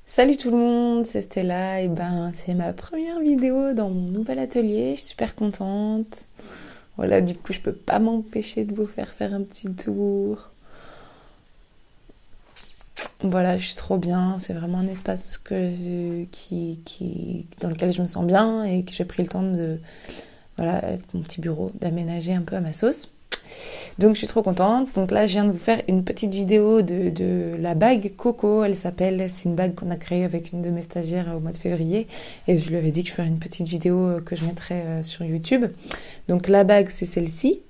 Salut tout le monde, c'est Stella. Et ben, c'est ma première vidéo dans mon nouvel atelier. Je suis super contente. Voilà, du coup, je peux pas m'empêcher de vous faire un petit tour. Voilà, je suis trop bien. C'est vraiment un espace dans lequel je me sens bien et que j'ai pris le temps voilà, avec mon petit bureau, d'aménager un peu à ma sauce. Donc je suis trop contente. Donc là, je viens de vous faire une petite vidéo de la bague Coco. Elle s'appelle, c'est une bague qu'on a créée avec une de mes stagiaires au mois de février. Et je lui avais dit que je ferais une petite vidéo que je mettrais sur YouTube. Donc la bague, c'est celle-ci.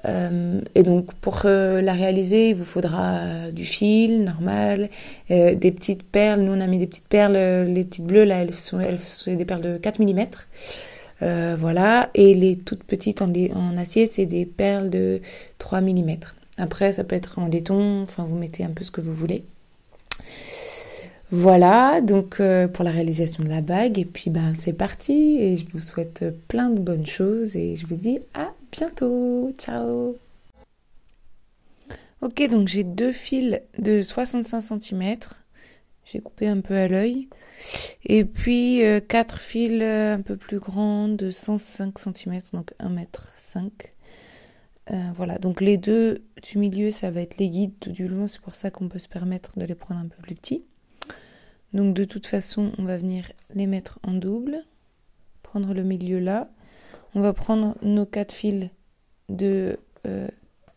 Et donc pour la réaliser, il vous faudra du fil normal, des petites perles. Nous, on a mis des petites perles, les petites bleues, là, elles sont des perles de 4 mm. Voilà, et les toutes petites en acier, c'est des perles de 3 mm. Après, ça peut être en laiton, enfin, vous mettez un peu ce que vous voulez. Voilà, donc pour la réalisation de la bague, et puis ben c'est parti, et je vous souhaite plein de bonnes choses, et je vous dis à bientôt, ciao. Ok, donc j'ai deux fils de 65 cm, j'ai coupé un peu à l'œil. Et puis 4 fils un peu plus grands de 105 cm, donc 1,5 m. Voilà, donc les deux du milieu, ça va être les guides tout du long, c'est pour ça qu'on peut se permettre de les prendre un peu plus petits. Donc de toute façon, on va venir les mettre en double, prendre le milieu là. On va prendre nos 4 fils de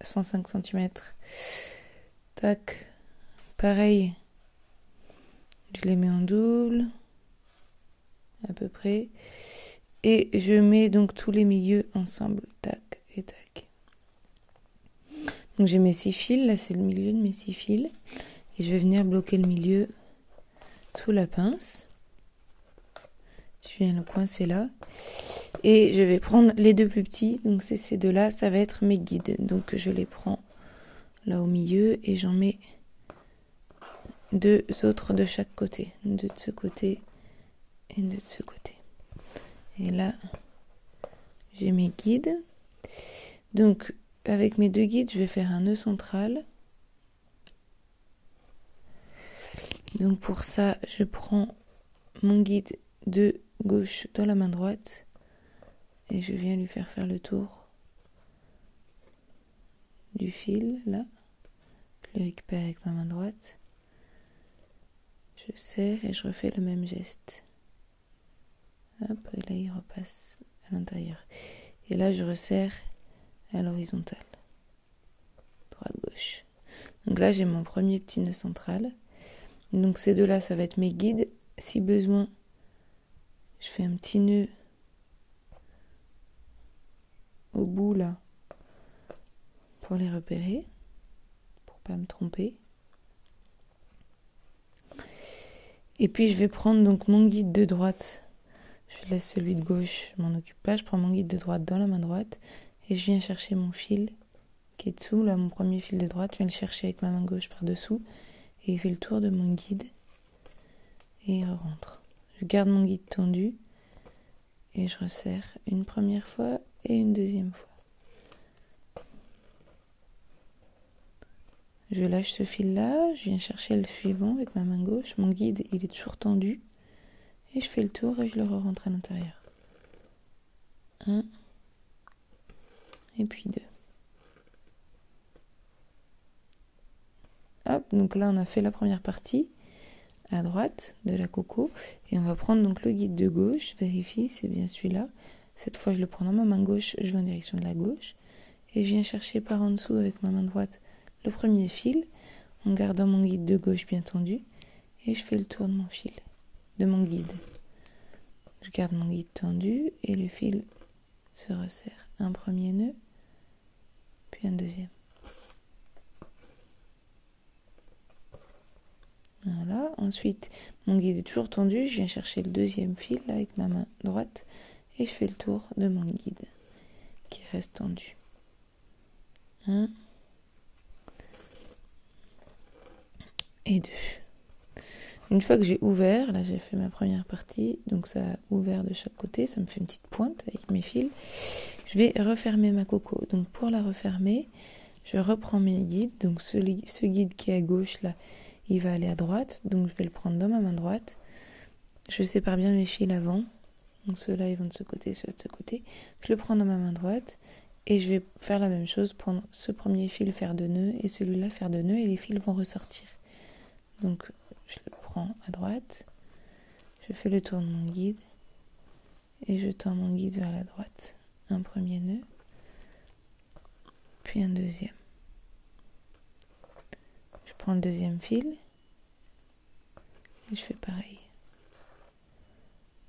105 cm. Tac, pareil, je les mets en double. À peu près, et je mets donc tous les milieux ensemble, tac et tac. Donc j'ai mes 6 fils, là c'est le milieu de mes 6 fils, et je vais venir bloquer le milieu sous la pince. Je viens le coincer là, et je vais prendre les deux plus petits, donc c'est ces deux là, ça va être mes guides, donc je les prends là au milieu et j'en mets deux autres de chaque côté, deux de ce côté et deux de ce côté. Et là, j'ai mes guides. Donc, avec mes deux guides, je vais faire un nœud central. Donc, pour ça, je prends mon guide de gauche dans la main droite et je viens lui faire le tour du fil, là. Je le récupère avec ma main droite. Je serre et je refais le même geste. Hop, et là, il repasse à l'intérieur. Et là, je resserre à l'horizontale. Droite-gauche. Donc là, j'ai mon premier petit nœud central. Donc ces deux-là, ça va être mes guides. Si besoin, je fais un petit nœud au bout, là, pour les repérer, pour pas me tromper. Et puis, je vais prendre donc mon guide de droite. Je laisse celui de gauche, je m'en occupe pas. Je prends mon guide de droite dans la main droite et je viens chercher mon fil qui est dessous, là, mon premier fil de droite. Je viens le chercher avec ma main gauche par-dessous et il fait le tour de mon guide et il rentre. Je garde mon guide tendu et je resserre une première fois et une deuxième fois. Je lâche ce fil-là, je viens chercher le suivant avec ma main gauche. Mon guide, il est toujours tendu. Et je fais le tour et je le rentre à l'intérieur. 1. Et puis 2. Hop, donc là on a fait la première partie à droite de la coco. Et on va prendre donc le guide de gauche. Vérifie, c'est bien celui-là. Cette fois je le prends dans ma main gauche, je vais en direction de la gauche. Et je viens chercher par en dessous avec ma main droite le premier fil, en gardant mon guide de gauche bien tendu. Et je fais le tour de mon fil, de mon guide. Je garde mon guide tendu et le fil se resserre. Un premier nœud, puis un deuxième. Voilà. Ensuite, mon guide est toujours tendu. Je viens chercher le deuxième fil là, avec ma main droite et je fais le tour de mon guide qui reste tendu. 1 et 2. Une fois que j'ai ouvert, là j'ai fait ma première partie, donc ça a ouvert de chaque côté, ça me fait une petite pointe avec mes fils. Je vais refermer ma coco. Donc pour la refermer, je reprends mes guides. Donc ce guide qui est à gauche là, il va aller à droite, donc je vais le prendre dans ma main droite. Je sépare bien mes fils avant, donc ceux-là ils vont de ce côté, ceux-là de ce côté. Je le prends dans ma main droite et je vais faire la même chose, prendre ce premier fil, faire 2 nœuds et celui-là faire 2 nœuds et les fils vont ressortir. Donc je le prends à droite, je fais le tour de mon guide et je tends mon guide vers la droite. Un premier nœud, puis un deuxième. Je prends le deuxième fil et je fais pareil.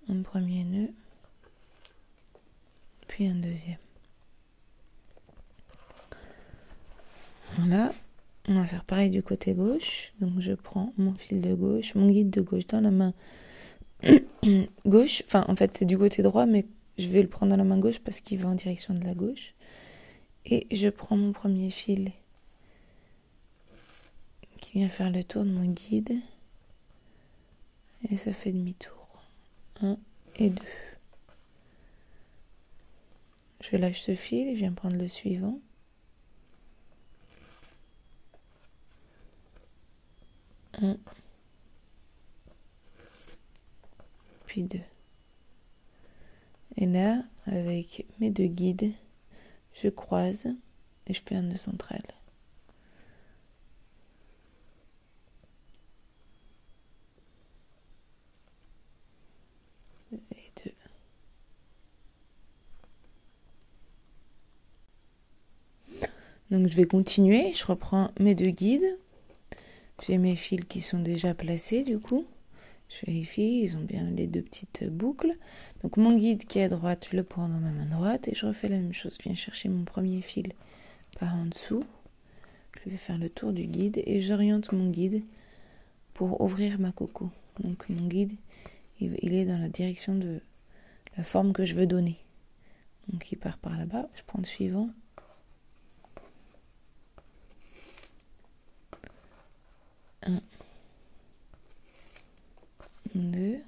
Un premier nœud, puis un deuxième. Voilà, on va faire pareil du côté gauche. Donc je prends mon fil de gauche, mon guide de gauche dans la main gauche. Enfin, en fait, c'est du côté droit, mais je vais le prendre dans la main gauche parce qu'il va en direction de la gauche. Et je prends mon premier fil qui vient faire le tour de mon guide. Et ça fait demi-tour. 1 et 2. Je lâche ce fil et je viens prendre le suivant. Un, puis 2. Et là, avec mes 2 guides, je croise et je fais un nœud central. Et 2. Donc je vais continuer, je reprends mes 2 guides. J'ai mes fils qui sont déjà placés du coup. Je vérifie, ils ont bien les 2 petites boucles. Donc mon guide qui est à droite, je le prends dans ma main droite et je refais la même chose. Je viens chercher mon premier fil par en dessous. Je vais faire le tour du guide et j'oriente mon guide pour ouvrir ma coco. Donc mon guide, il est dans la direction de la forme que je veux donner. Donc il part par là-bas. Je prends le suivant. 1, 2.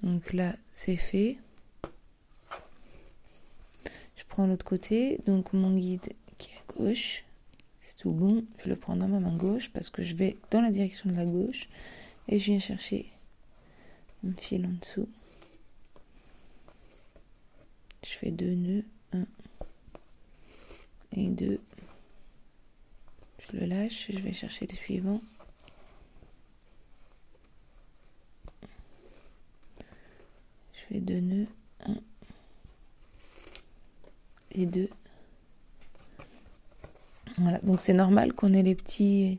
Donc là, c'est fait. Je prends l'autre côté. Donc mon guide qui est à gauche, c'est tout bon. Je le prends dans ma main gauche parce que je vais dans la direction de la gauche. Et je viens chercher mon fil en dessous. Je fais 2 nœuds. 1 et 2. Je le lâche. Je vais chercher le suivant. Je fais 2 nœuds, 1 et 2. Voilà, donc c'est normal qu'on ait les petits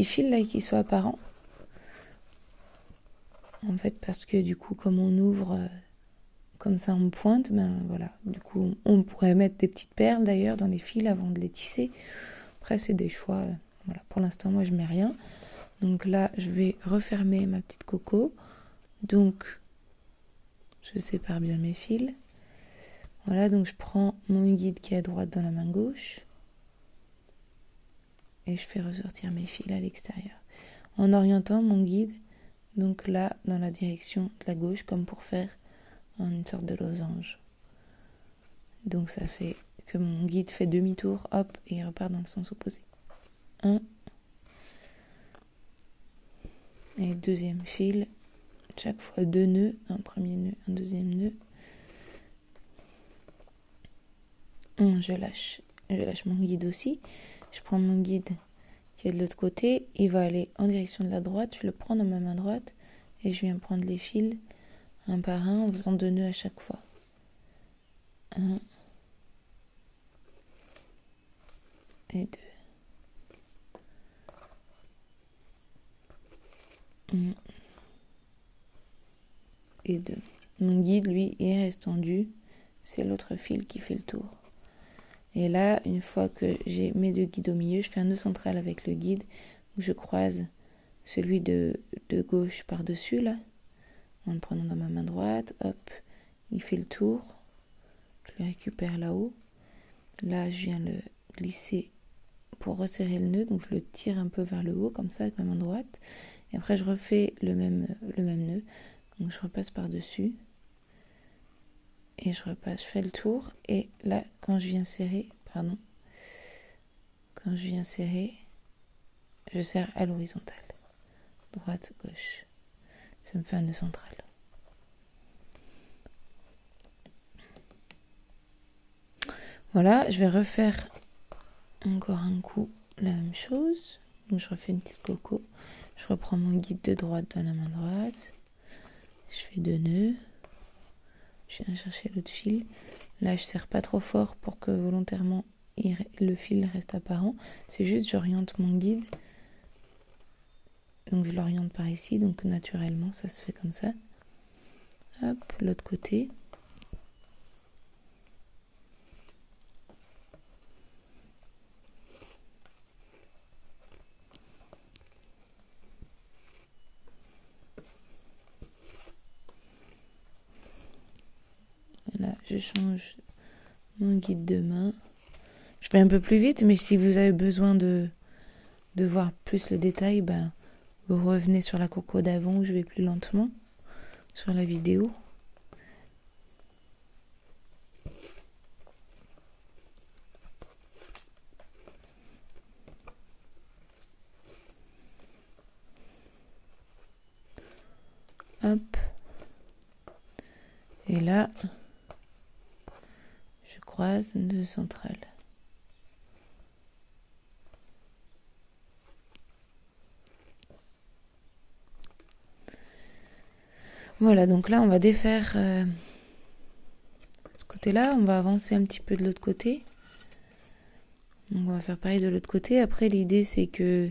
fils là qui soient apparents. En fait, parce que du coup, comme on ouvre comme ça en pointe, ben voilà. Du coup, on pourrait mettre des petites perles d'ailleurs dans les fils avant de les tisser. Après, c'est des choix. Voilà, pour l'instant, moi, je mets rien. Donc là, je vais refermer ma petite coco. Donc, je sépare bien mes fils. Voilà, donc je prends mon guide qui est à droite dans la main gauche. Et je fais ressortir mes fils à l'extérieur. En orientant mon guide, donc là, dans la direction de la gauche, comme pour faire une sorte de losange. Donc ça fait que mon guide fait demi-tour, hop, et il repart dans le sens opposé. 1. Et deuxième fil. Chaque fois 2 nœuds, un premier nœud, un deuxième nœud. Je lâche mon guide aussi. Je prends mon guide qui est de l'autre côté. Il va aller en direction de la droite. Je le prends dans ma main droite et je viens prendre les fils un par un en faisant 2 nœuds à chaque fois. 1 et 2. 1 et 2. Mon guide, lui, il reste tendu. C'est l'autre fil qui fait le tour. Et là, une fois que j'ai mes 2 guides au milieu, je fais un nœud central avec le guide où je croise celui de gauche par-dessus, là, en le prenant dans ma main droite. Hop, il fait le tour. Je le récupère là-haut. Là, je viens le glisser pour resserrer le nœud. Donc, je le tire un peu vers le haut, comme ça, avec ma main droite. Et après, je refais le même nœud. Donc, je repasse par-dessus. Et je repasse, je fais le tour. Et là, quand je viens serrer, Quand je viens serrer, je serre à l'horizontale. Droite, gauche. Ça me fait un nœud central. Voilà, je vais refaire encore un coup la même chose. Donc je refais une petite coco. Je reprends mon guide de droite dans la main droite. Je fais 2 nœuds. Je viens chercher l'autre fil. Là, je serre pas trop fort pour que volontairement le fil reste apparent. C'est juste, j'oriente mon guide. Donc je l'oriente par ici. Donc naturellement, ça se fait comme ça. Hop, l'autre côté. Là, je change mon guide de main. Je fais un peu plus vite, mais si vous avez besoin de voir plus le détail, ben, vous revenez sur la coco d'avant où je vais plus lentement sur la vidéo. Hop. Et là, je croise 2 centrales. Voilà, donc là, on va défaire ce côté-là. On va avancer un petit peu de l'autre côté. Donc, on va faire pareil de l'autre côté. Après, l'idée, c'est que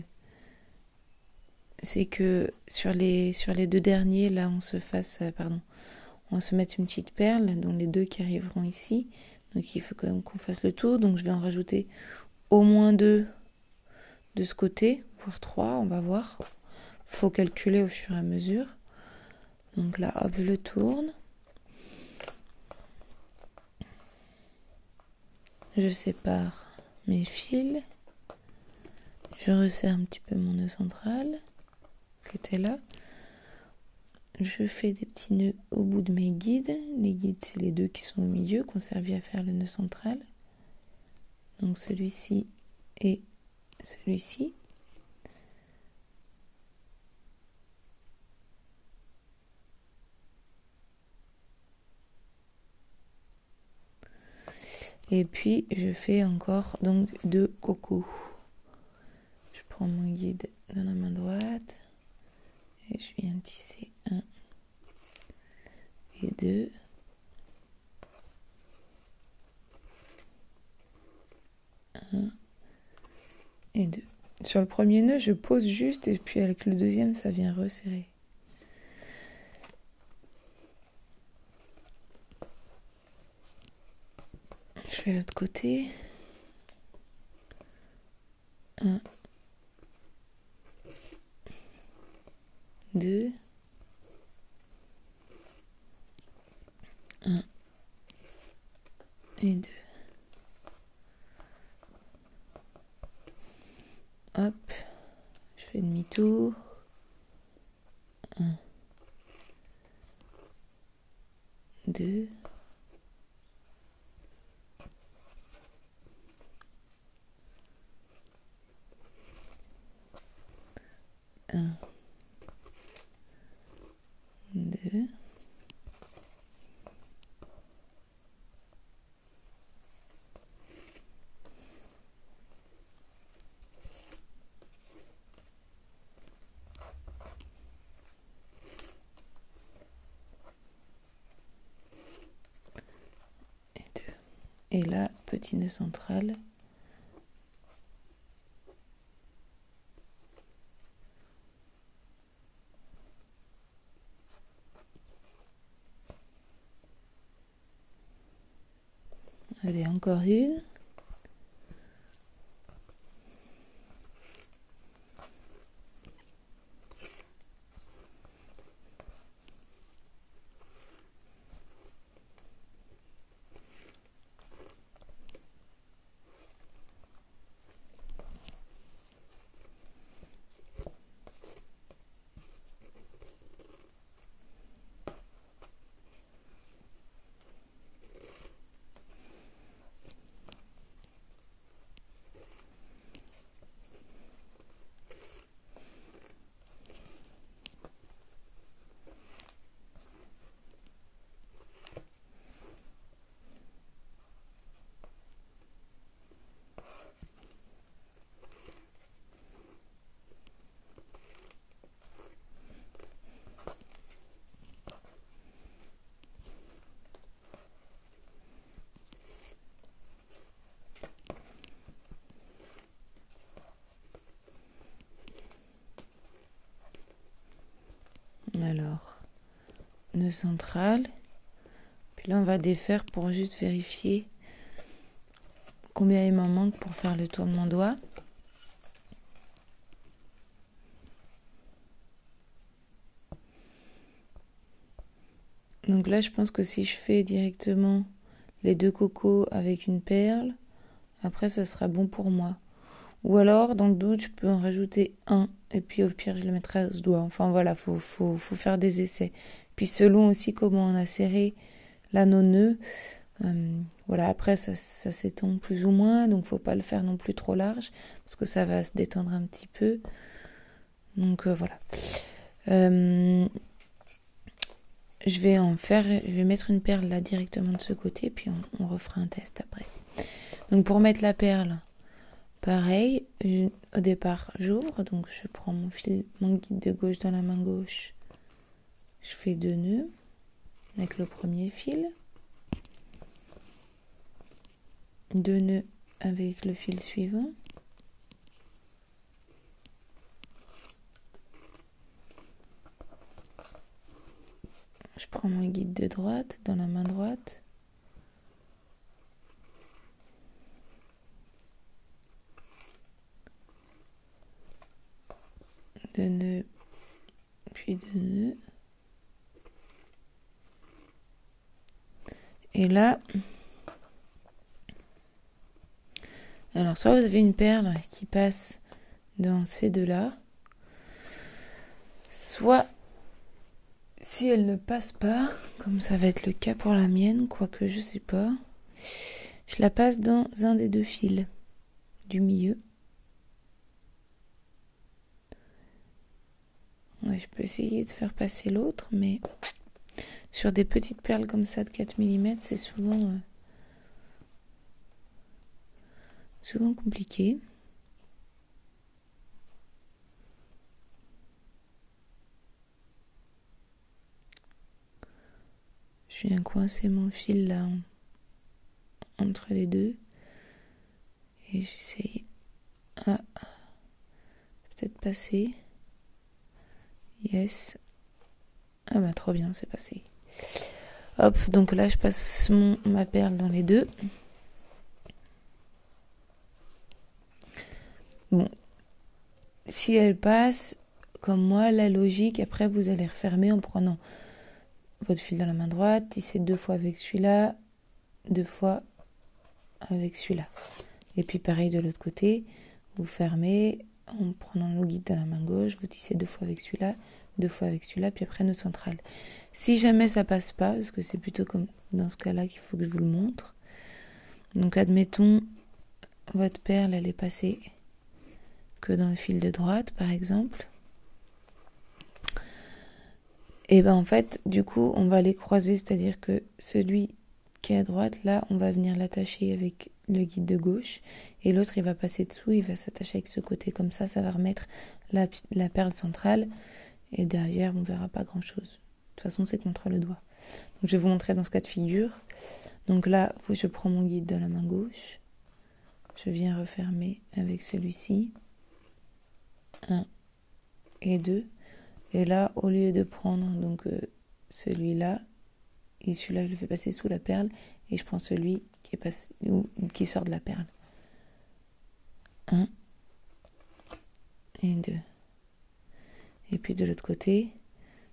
sur les 2 derniers, là, on se mette une petite perle, dont les 2 qui arriveront ici. Donc, il faut quand même qu'on fasse le tour. Donc, je vais en rajouter au moins 2 de ce côté, voire 3, on va voir. Faut calculer au fur et à mesure. Donc là, hop, je le tourne. Je sépare mes fils. Je resserre un petit peu mon nœud central qui était là. Je fais des petits nœuds au bout de mes guides. Les guides, c'est les 2 qui sont au milieu, qui ont servi à faire le nœud central. Donc celui-ci et celui-ci. Et puis je fais encore donc 2 cocos. Je prends mon guide dans la main droite et je viens tisser 1 et 2. Et 2. Sur le premier nœud, je pose juste et puis avec le deuxième, ça vient resserrer. Je fais l'autre côté. 1, 2, 1 et 2. Hop, je fais demi-tour. 1, 2, 1, 2. Et là, petit nœud central. Allez, encore une. nœud central. Puis là, on va défaire pour juste vérifier combien il m'en manque pour faire le tour de mon doigt. Donc là, je pense que si je fais directement les 2 cocos avec une perle, après, ça sera bon pour moi. Ou alors, dans le doute, je peux en rajouter un, et puis au pire, je le mettrai à ce doigt. Enfin voilà, faut faire des essais. Puis selon aussi comment on a serré l'anneau nœud, voilà, après, ça s'étend plus ou moins, donc faut pas le faire non plus trop large, parce que ça va se détendre un petit peu. Donc voilà. Je vais mettre une perle là directement de ce côté, puis on refera un test après. Donc pour mettre la perle, pareil, au départ j'ouvre, donc je prends mon guide de gauche dans la main gauche, je fais 2 nœuds avec le premier fil, 2 nœuds avec le fil suivant, je prends mon guide de droite dans la main droite, deux nœuds, puis 2 nœuds. Et là, alors soit vous avez une perle qui passe dans ces deux-là, soit si elle ne passe pas, comme ça va être le cas pour la mienne, quoique je sais pas, je la passe dans un des 2 fils du milieu. Ouais, je peux essayer de faire passer l'autre, mais sur des petites perles comme ça de 4 mm, c'est souvent compliqué. Je viens coincer mon fil là entre les deux et j'essaye. Ah, peut-être passer. Yes. Ah bah trop bien, c'est passé. Hop, donc là je passe ma perle dans les deux. Bon, si elle passe, comme moi, la logique, après vous allez refermer en prenant votre fil dans la main droite, tisser 2 fois avec celui-là, 2 fois avec celui-là. Et puis pareil de l'autre côté, vous fermez en prenant le guide dans la main gauche, vous tissez 2 fois avec celui-là, 2 fois avec celui-là, puis après nœud central. Si jamais ça passe pas, parce que c'est plutôt comme dans ce cas-là qu'il faut que je vous le montre. Donc admettons, votre perle, elle est passée que dans le fil de droite, par exemple. Et ben en fait, du coup, on va les croiser, c'est-à-dire que celui qui est à droite, là, on va venir l'attacher avec le guide de gauche, et l'autre, il va passer dessous, il va s'attacher avec ce côté, comme ça va remettre la perle centrale, et derrière, on verra pas grand-chose. De toute façon, c'est contre le doigt. Donc, je vais vous montrer dans ce cas de figure. Donc là, je prends mon guide dans la main gauche, je viens refermer avec celui-ci, 1 et 2, et là, au lieu de prendre donc celui-là, et celui-là, je le fais passer sous la perle, et je prends celui qui sort de la perle. 1 et 2. Et puis de l'autre côté,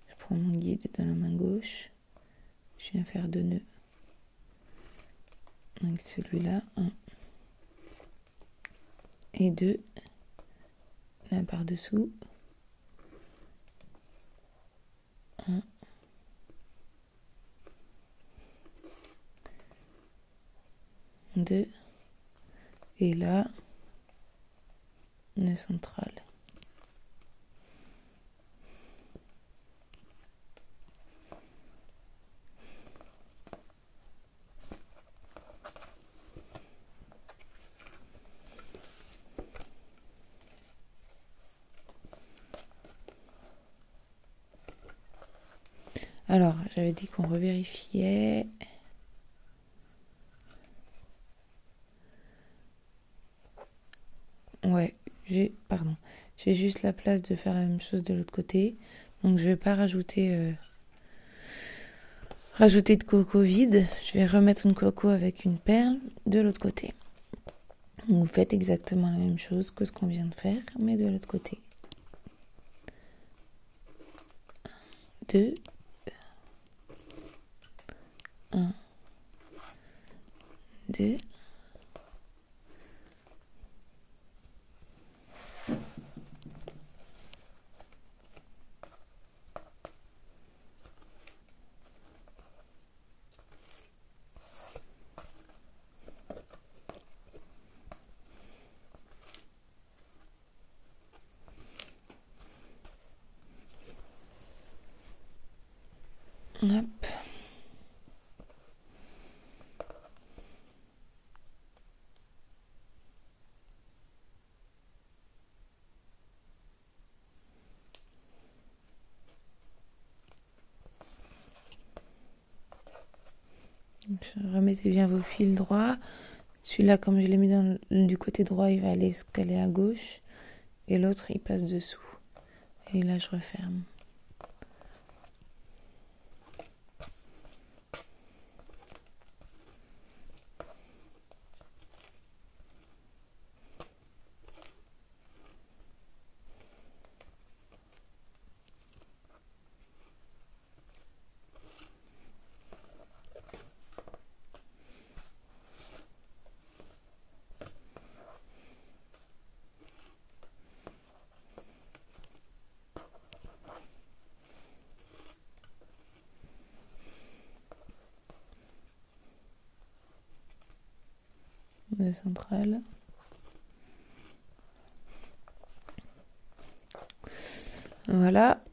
je prends mon guide dans la main gauche, je viens faire 2 nœuds avec celui-là, 1 et 2, là par dessous, 1, 2, et là, nœud central. Alors, j'avais dit qu'on revérifiait. Ouais, j'ai juste la place de faire la même chose de l'autre côté. Donc, je vais pas rajouter rajouter de coco vide. Je vais remettre une coco avec une perle de l'autre côté. Vous faites exactement la même chose que ce qu'on vient de faire, mais de l'autre côté. 2, 1, 2. Hop. Remettez bien vos fils droits. Celui-là, comme je l'ai mis du côté droit, il va aller escaler à gauche. Et l'autre, il passe dessous. Et là, je referme. Nœud central. Voilà.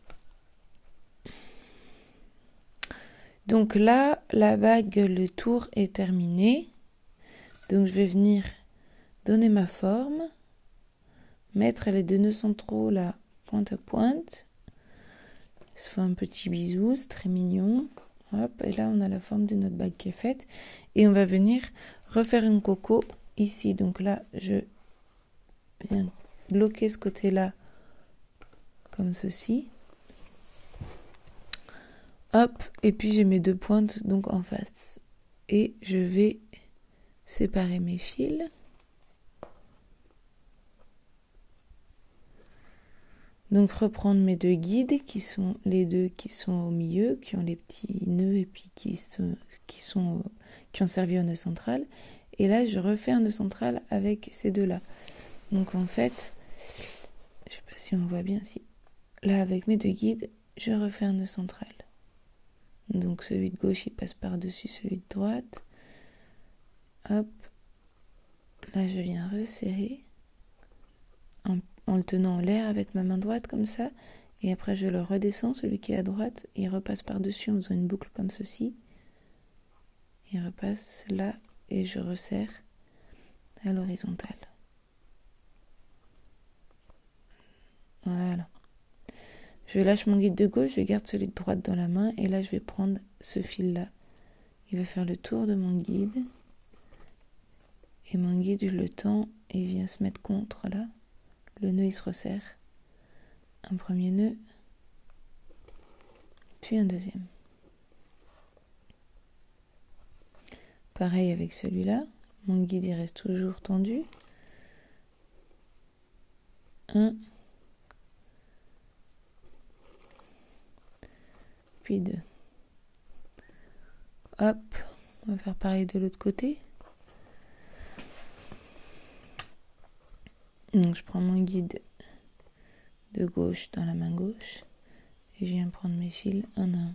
Donc là, la bague, le tour est terminé. Donc je vais venir donner ma forme, mettre les 2 nœuds centraux là, pointe à pointe. Ça fait un petit bisou, c'est très mignon. Hop, et là on a la forme de notre bague qui est faite. Et on va venir refaire une coco ici. Donc là, je viens bloquer ce côté-là comme ceci. Hop, et puis j'ai mes 2 pointes donc en face. Et je vais séparer mes fils. Donc reprendre mes 2 guides qui sont les 2 qui sont au milieu, qui ont les petits nœuds et puis qui ont servi au nœud central. Et là je refais un nœud central avec ces 2-là. Donc en fait, je sais pas si on voit bien, si là avec mes 2 guides, je refais un nœud central. Donc celui de gauche il passe par-dessus celui de droite. Hop, là je viens resserrer en le tenant en l'air avec ma main droite comme ça, et après je le redescends, celui qui est à droite, il repasse par-dessus en faisant une boucle comme ceci, il repasse là, et je resserre à l'horizontale. Voilà. Je lâche mon guide de gauche, je garde celui de droite dans la main, et là je vais prendre ce fil là, il va faire le tour de mon guide, et mon guide je le tends, et il vient se mettre contre là. Le nœud il se resserre, un premier nœud, puis un deuxième. Pareil avec celui-là, mon guide il reste toujours tendu. 1, puis 2. Hop, on va faire pareil de l'autre côté. Donc je prends mon guide de gauche dans la main gauche et je viens prendre mes fils un à un.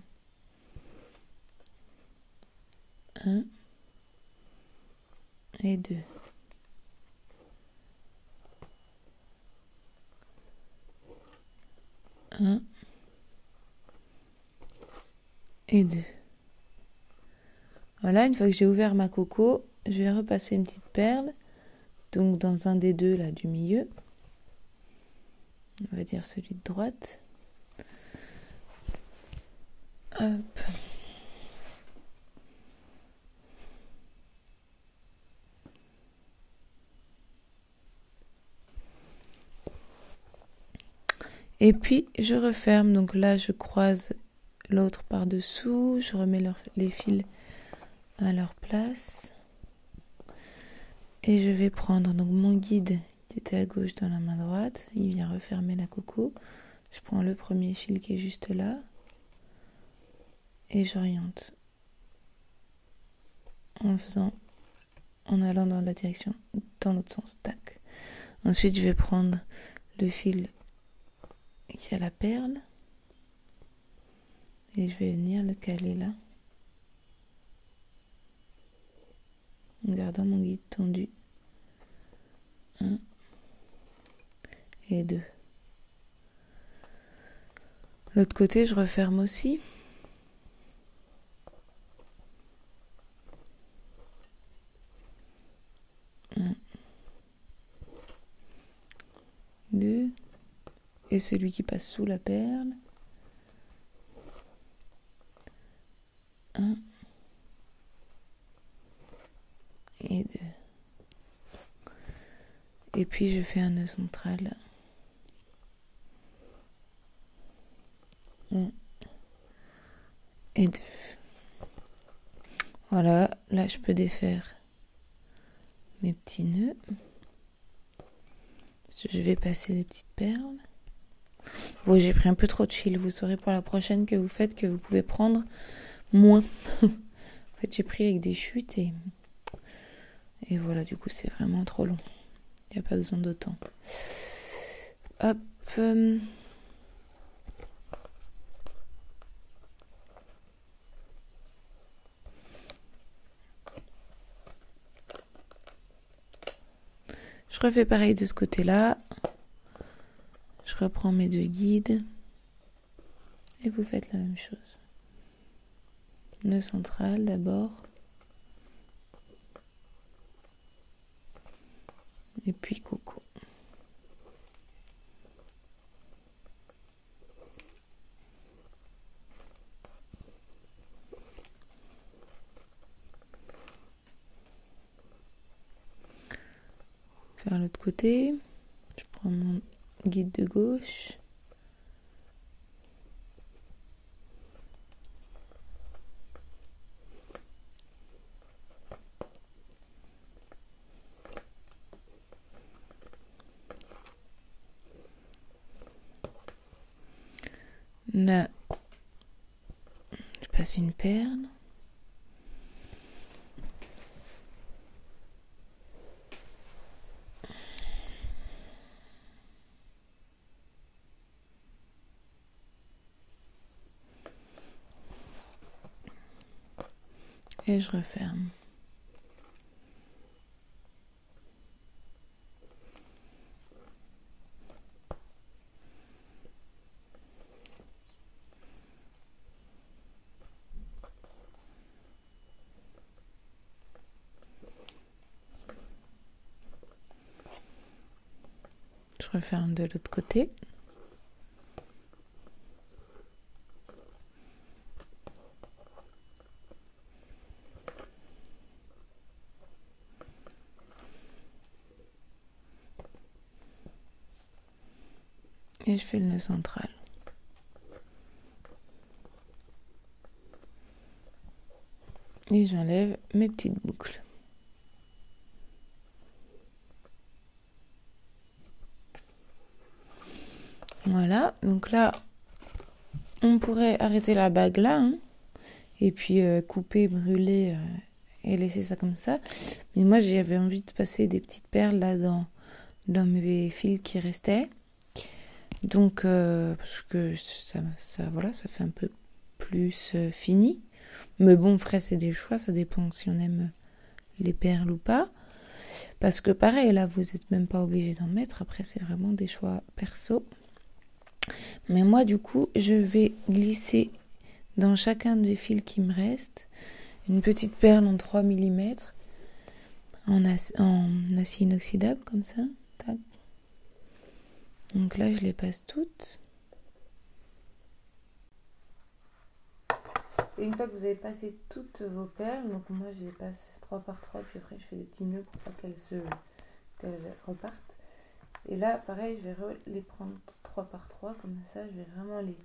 1 et 2. 1 et 2. Voilà, une fois que j'ai ouvert ma coco, je vais repasser une petite perle, donc dans un des 2 là du milieu, on va dire celui de droite. Hop. Et puis je referme, donc là je croise l'autre par dessous, je remets les fils à leur place et je vais prendre donc mon guide qui était à gauche dans la main droite, il vient refermer la coco, je prends le premier fil qui est juste là et j'oriente en allant dans la direction, dans l'autre sens, tac. Ensuite je vais prendre le fil qui a la perle et je vais venir le caler là en gardant mon guide tendu. 1 et 2. L'autre côté, je referme aussi. 1, 2, et celui qui passe sous la perle. 1 et 2. Et puis je fais un nœud central. 1 et 2. Voilà, là je peux défaire mes petits nœuds. Je vais passer les petites perles. Bon, j'ai pris un peu trop de fil. Vous saurez pour la prochaine que vous faites que vous pouvez prendre moins. En fait, j'ai pris avec des chutes et voilà, du coup, c'est vraiment trop long. Il n'y a pas besoin d'autant. Hop. Je refais pareil de ce côté-là. Je reprends mes 2 guides. Et vous faites la même chose. Nœud central d'abord. Et puis coco. Faire l'autre côté. Je prends mon guide de gauche. Là, je passe une perle. Et je referme. Je referme de l'autre côté. Et je fais le nœud central. Et j'enlève mes petites boucles. Voilà, donc là, on pourrait arrêter la bague là, hein, et puis couper, brûler et laisser ça comme ça. Mais moi, j'avais envie de passer des petites perles là dans mes fils qui restaient. Donc, parce que ça fait un peu plus fini. Mais bon, après, c'est des choix, ça dépend si on aime les perles ou pas. Parce que pareil, là, vous n'êtes même pas obligé d'en mettre. Après, c'est vraiment des choix perso. Mais moi, du coup, je vais glisser dans chacun des fils qui me restent une petite perle en 3 mm en acier inoxydable, comme ça. Tac. Donc là, je les passe toutes. Et une fois que vous avez passé toutes vos perles, donc moi, je les passe 3 par 3, puis après, je fais des petits nœuds pour pas qu'elles repartent. Et là, pareil, je vais les prendre 3 par 3, comme ça, je vais vraiment les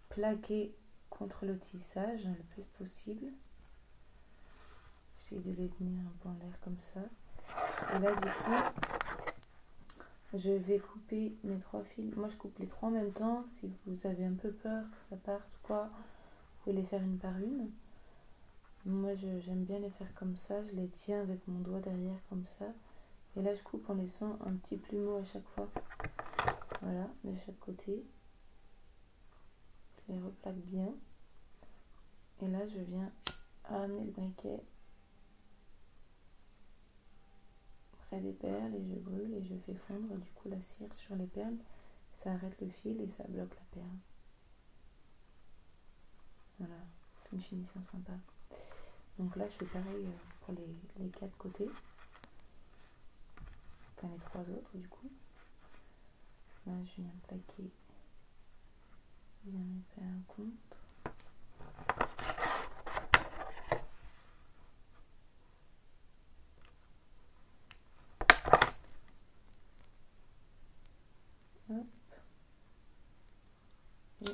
plaquer contre le tissage le plus possible. J'essaie de les tenir un peu en l'air comme ça. Et là, du coup, je vais couper mes 3 fils. Moi, je coupe les 3 en même temps. Si vous avez un peu peur que ça parte ou quoi, vous pouvez les faire une par une. Moi, j'aime bien les faire comme ça. Je les tiens avec mon doigt derrière comme ça. Et là, je coupe en laissant un petit plumeau à chaque fois. Voilà, de chaque côté. Je les replaque bien. Et là, je viens ramener le briquet près des perles et je brûle et je fais fondre du coup la cire sur les perles. Ça arrête le fil et ça bloque la perle. Voilà, une finition sympa. Donc là, je fais pareil pour les 4 côtés. Enfin, les 3 autres du coup. Là, je viens plaquer bien mes perles contre. Hop. Et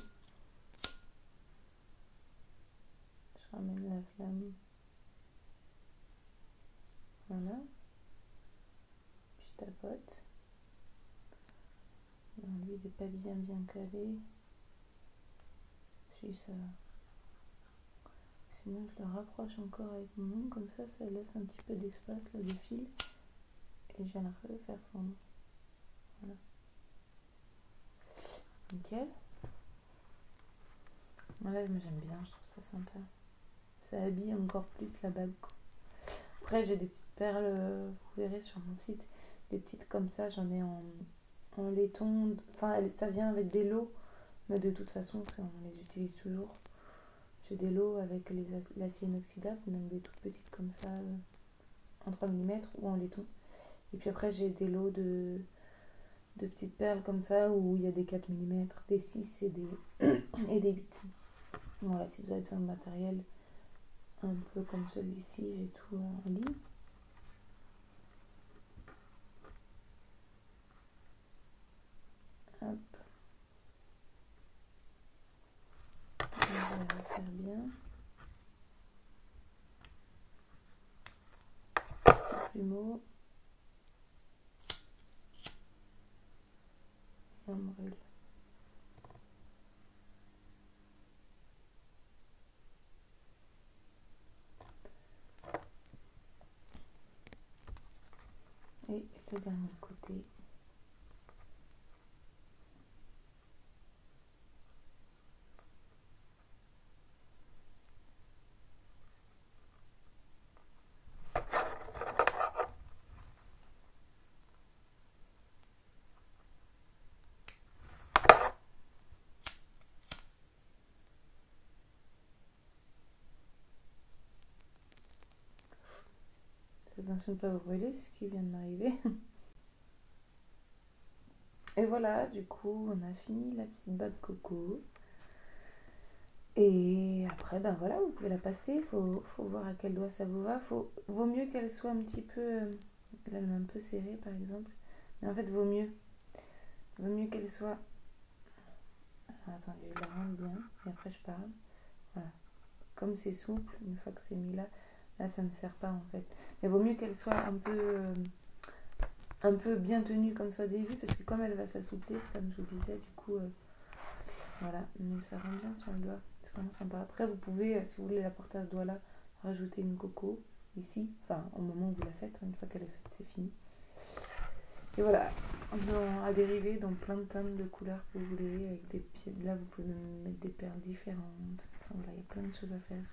je ramène la flamme. Voilà. Puis je tapote. Non, lui, il n'est pas bien calé. Si ça... Sinon, je le rapproche encore avec mon ongle, comme ça laisse un petit peu d'espace là de fil. Et je viens le faire fondre. Voilà. Nickel. Voilà, moi j'aime bien, je trouve ça sympa. Ça habille encore plus la bague. Après, j'ai des petites perles, vous verrez sur mon site, des petites comme ça, j'en ai en laiton. Enfin, ça vient avec des lots, mais de toute façon, on les utilise toujours. J'ai des lots avec l'acier inoxydable, donc des toutes petites comme ça, en 3 mm ou en laiton. Et puis après, j'ai des lots de petites perles comme ça, où il y a des 4 mm, des 6 et des 8. Voilà, si vous avez besoin de matériel un peu comme celui-ci, j'ai tout en ligne. Hop. Je les resserre bien. Petit plumeau. Et on brûle. Et le dernier côté. Faites attention de ne pas vous brûler, c'est ce qui vient de m'arriver. Et voilà, du coup, on a fini la petite bague coco. Et après, ben voilà, vous pouvez la passer. Faut voir à quel doigt ça vous va. Vaut mieux qu'elle soit un petit peu... là, elle est un peu serrée, par exemple. Mais en fait, vaut mieux qu'elle soit... Alors, attendez, je la rende bien. Et après, je parle. Voilà. Comme c'est souple, une fois que c'est mis là, ça ne sert pas, en fait. Mais vaut mieux qu'elle soit un peu bien tenue comme ça au début, parce que comme elle va s'assouplir, comme je vous disais, du coup... voilà, mais ça rend bien sur le doigt. C'est vraiment sympa. Après, vous pouvez, si vous voulez la porter à ce doigt-là, rajouter une coco ici. Enfin, au moment où vous la faites, une fois qu'elle est faite, c'est fini. Et voilà, à dériver dans plein de teintes de couleurs que vous voulez. Avec des pieds. Là, vous pouvez même mettre des perles différentes. Enfin, voilà, il y a plein de choses à faire.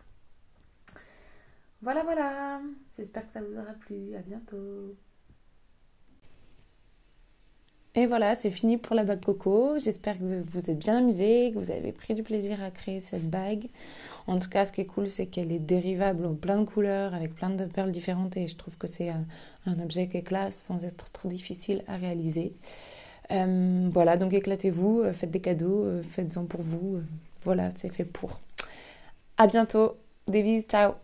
Voilà, voilà. J'espère que ça vous aura plu. À bientôt. Et voilà, c'est fini pour la bague coco. J'espère que vous êtes bien amusés, que vous avez pris du plaisir à créer cette bague. En tout cas, ce qui est cool, c'est qu'elle est dérivable en plein de couleurs, avec plein de perles différentes. Et je trouve que c'est un objet qui est classe, sans être trop difficile à réaliser. Voilà, donc éclatez-vous, faites des cadeaux, faites-en pour vous. Voilà, c'est fait pour. À bientôt. Des bisous, ciao.